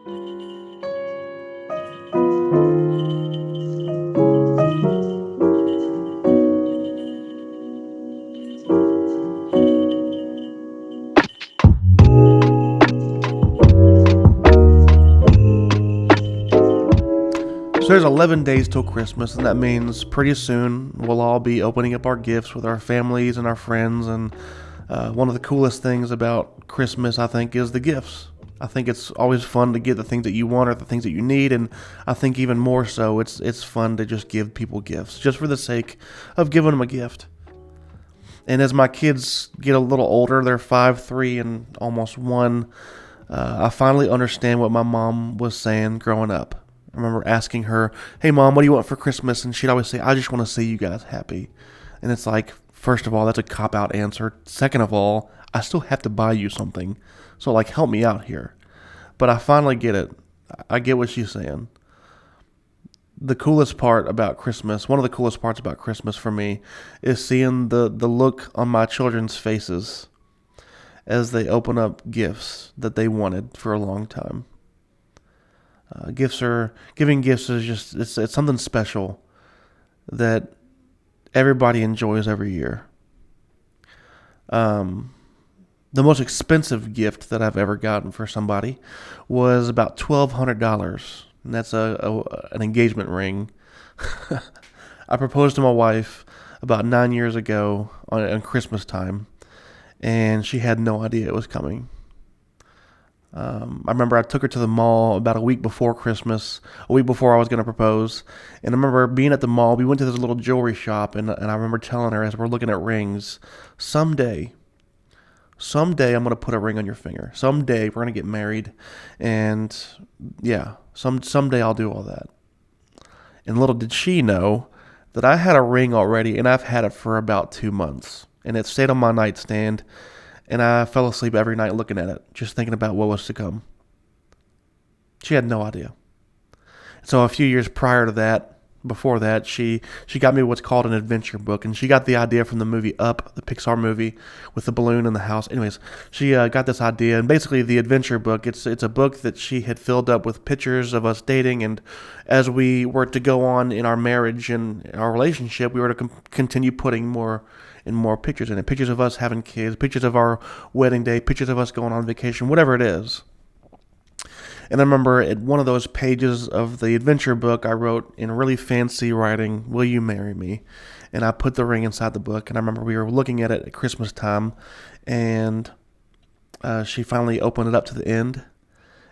So there's 11 days till Christmas, and that means pretty soon we'll all be opening up our gifts with our families and our friends. And one of the coolest things about Christmas, I think, is the gifts. I think it's always fun to get the things that you want or the things that you need, and I think even more so, it's fun to just give people gifts, just for the sake of giving them a gift. And as my kids get a little older, they're 5, 3, and almost 1, I finally understand what my mom was saying growing up. I remember asking her, "Hey mom, what do you want for Christmas?" And she'd always say, "I just want to see you guys happy." And it's like, first of all, that's a cop out answer. Second of all, I still have to buy you something. So like, help me out here. But I finally get it. I get what she's saying. The coolest part about Christmas, one of the coolest parts about Christmas for me, is seeing the look on my children's faces as they open up gifts that they wanted for a long time. Giving gifts is just, it's something special that everybody enjoys every year. The most expensive gift that I've ever gotten for somebody was about $1,200, and that's an engagement ring. I proposed to my wife about 9 years ago on Christmas time, and she had no idea it was coming. I remember I took her to the mall about a week before Christmas, a week before I was going to propose. And I remember being at the mall. We went to this little jewelry shop, and I remember telling her as we're looking at rings, someday I'm going to put a ring on your finger. Someday we're going to get married. And yeah, someday I'll do all that. And little did she know that I had a ring already, and I've had it for about 2 months. And it stayed on my nightstand. And I fell asleep every night looking at it, just thinking about what was to come. She had no idea. So a few years prior to that, before that, she got me what's called an adventure book, and she got the idea from the movie Up, the Pixar movie with the balloon in the house. Anyways, she got this idea, and basically the adventure book, it's a book that she had filled up with pictures of us dating, and as we were to go on in our marriage and our relationship, we were to continue putting more and more pictures in it. Pictures of us having kids, pictures of our wedding day, pictures of us going on vacation, whatever it is. And I remember at one of those pages of the adventure book, I wrote in really fancy writing, "Will you marry me?" And I put the ring inside the book. And I remember we were looking at it at Christmas time, and she finally opened it up to the end,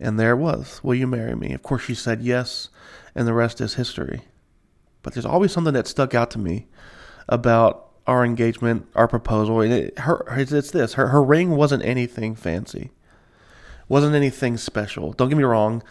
and there it was, "Will you marry me?" Of course, she said yes, and the rest is history. But there's always something that stuck out to me about our engagement, our proposal, and it's this. Her ring wasn't anything fancy, wasn't anything special. Don't get me wrong.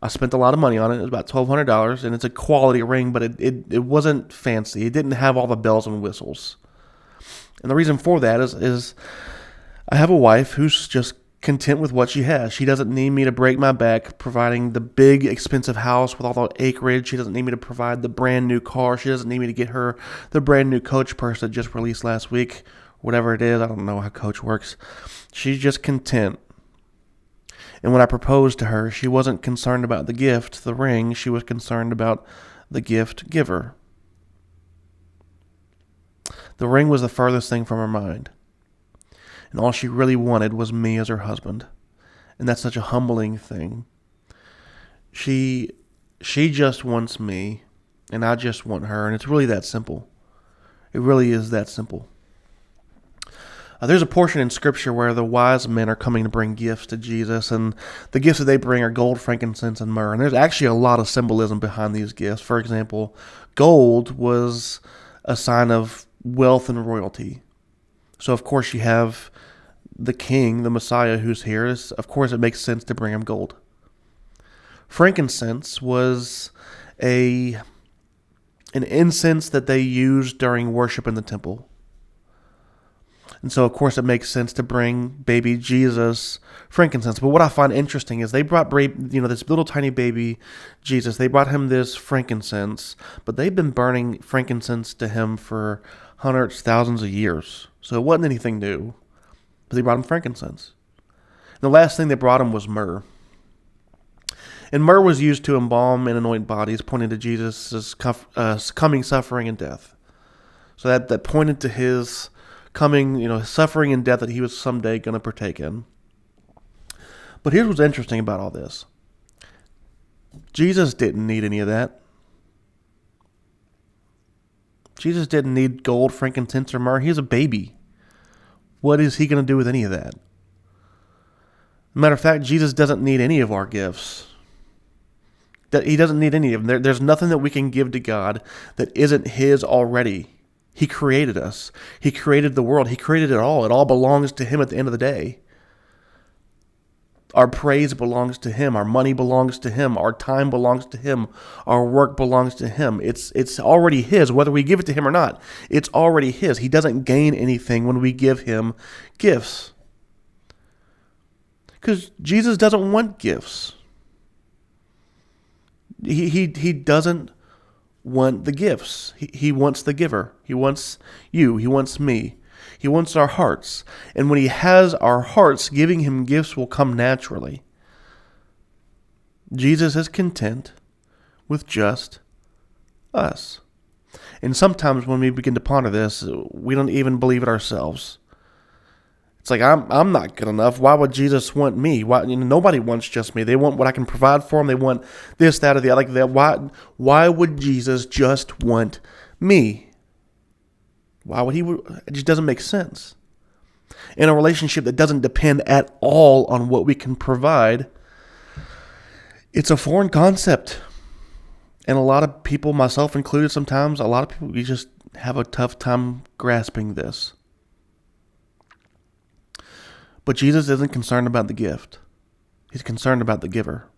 I spent a lot of money on it. It was about $1,200, and it's a quality ring, but it wasn't fancy. It didn't have all the bells and whistles. And the reason for that is I have a wife who's just content with what she has. She doesn't need me to break my back providing the big expensive house with all the acreage. She doesn't need me to provide the brand new car. She doesn't need me to get her the brand new Coach purse that just released last week. Whatever it is, I don't know how Coach works. She's just content. And when I proposed to her, she wasn't concerned about the gift, the ring. She was concerned about the gift giver. The ring was the furthest thing from her mind. And all she really wanted was me as her husband. And that's such a humbling thing. She just wants me, and I just want her, and it's really that simple. It really is that simple. There's a portion in Scripture where the wise men are coming to bring gifts to Jesus, and the gifts that they bring are gold, frankincense, and myrrh. And there's actually a lot of symbolism behind these gifts. For example, gold was a sign of wealth and royalty. So, of course, you have the king, the Messiah who's here. Of course, it makes sense to bring him gold. Frankincense was an incense that they used during worship in the temple. And so, of course, it makes sense to bring baby Jesus frankincense. But what I find interesting is they brought, this little tiny baby Jesus. They brought him this frankincense, but they've been burning frankincense to him for hundreds, thousands of years. So it wasn't anything new. But they brought him frankincense. And the last thing they brought him was myrrh. And myrrh was used to embalm and anoint bodies, pointing to Jesus' coming suffering and death. So that pointed to his coming, suffering and death that he was someday going to partake in. But here's what's interesting about all this. Jesus didn't need any of that. Jesus didn't need gold, frankincense, or myrrh. He's a baby. What is he going to do with any of that? Matter of fact, Jesus doesn't need any of our gifts. He doesn't need any of them. There's nothing that we can give to God that isn't his already. He created us. He created the world. He created it all. It all belongs to him at the end of the day. Our praise belongs to him. Our money belongs to him. Our time belongs to him. Our work belongs to him. It's already his, whether we give it to him or not. It's already his. He doesn't gain anything when we give him gifts. Because Jesus doesn't want gifts. He doesn't want the gifts. He wants the giver. He wants you. He wants me. He wants our hearts. And when he has our hearts, giving him gifts will come naturally. Jesus is content with just us. And sometimes when we begin to ponder this, we don't even believe it ourselves. It's like, I'm not good enough. Why would Jesus want me? Why, nobody wants just me. They want what I can provide for them. They want this, that, or the other. Like that. Why would Jesus just want me? Why would he? It just doesn't make sense. In a relationship that doesn't depend at all on what we can provide, it's a foreign concept. And a lot of people, myself included sometimes, a lot of people, we just have a tough time grasping this. But Jesus isn't concerned about the gift. He's concerned about the giver.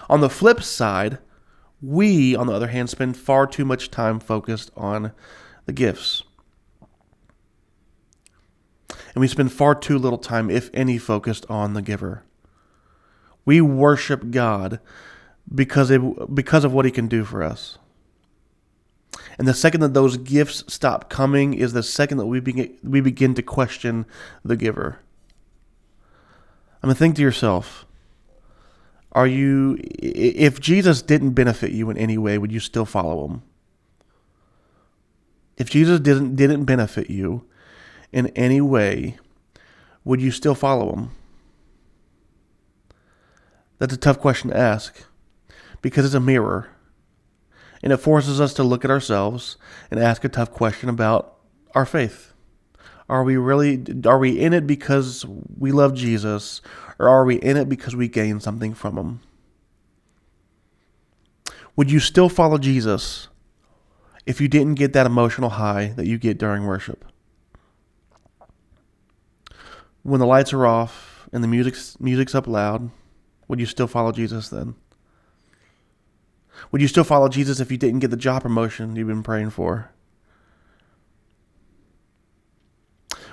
On the flip side, we, on the other hand, spend far too much time focused on the gifts. And we spend far too little time, if any, focused on the giver. We worship God because of what he can do for us. And the second that those gifts stop coming is the second that we begin to question the giver. I mean, think to yourself, if Jesus didn't benefit you in any way, would you still follow him? If Jesus didn't benefit you in any way, would you still follow him? That's a tough question to ask because it's a mirror. And it forces us to look at ourselves and ask a tough question about our faith. Are we in it because we love Jesus, or are we in it because we gain something from him? Would you still follow Jesus if you didn't get that emotional high that you get during worship? When the lights are off and the music's up loud, would you still follow Jesus then? Would you still follow Jesus if you didn't get the job promotion you've been praying for?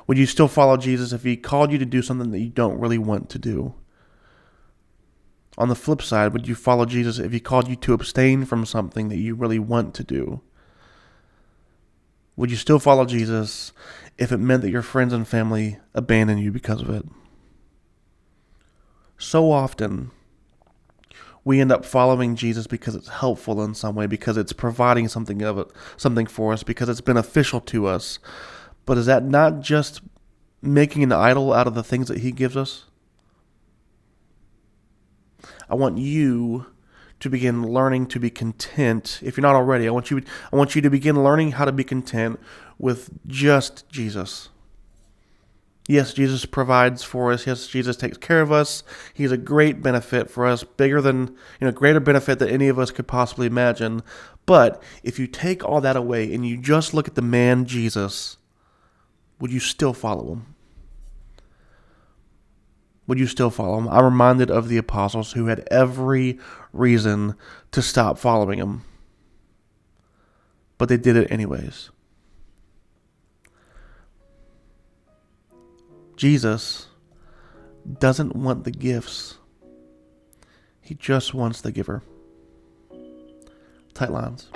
Would you still follow Jesus if he called you to do something that you don't really want to do? On the flip side, would you follow Jesus if he called you to abstain from something that you really want to do? Would you still follow Jesus if it meant that your friends and family abandoned you because of it? So often, we end up following Jesus because it's helpful in some way, because it's providing something for us, because it's beneficial to us. But is that not just making an idol out of the things that he gives us? I want you to begin learning to be content. If you're not already, I want you to begin learning how to be content with just Jesus. Yes, Jesus provides for us. Yes, Jesus takes care of us. He's a great benefit for us, greater benefit than any of us could possibly imagine. But if you take all that away and you just look at the man Jesus, would you still follow him? Would you still follow him? I'm reminded of the apostles who had every reason to stop following him, but they did it anyways. Jesus doesn't want the gifts. He just wants the giver. Tight lines.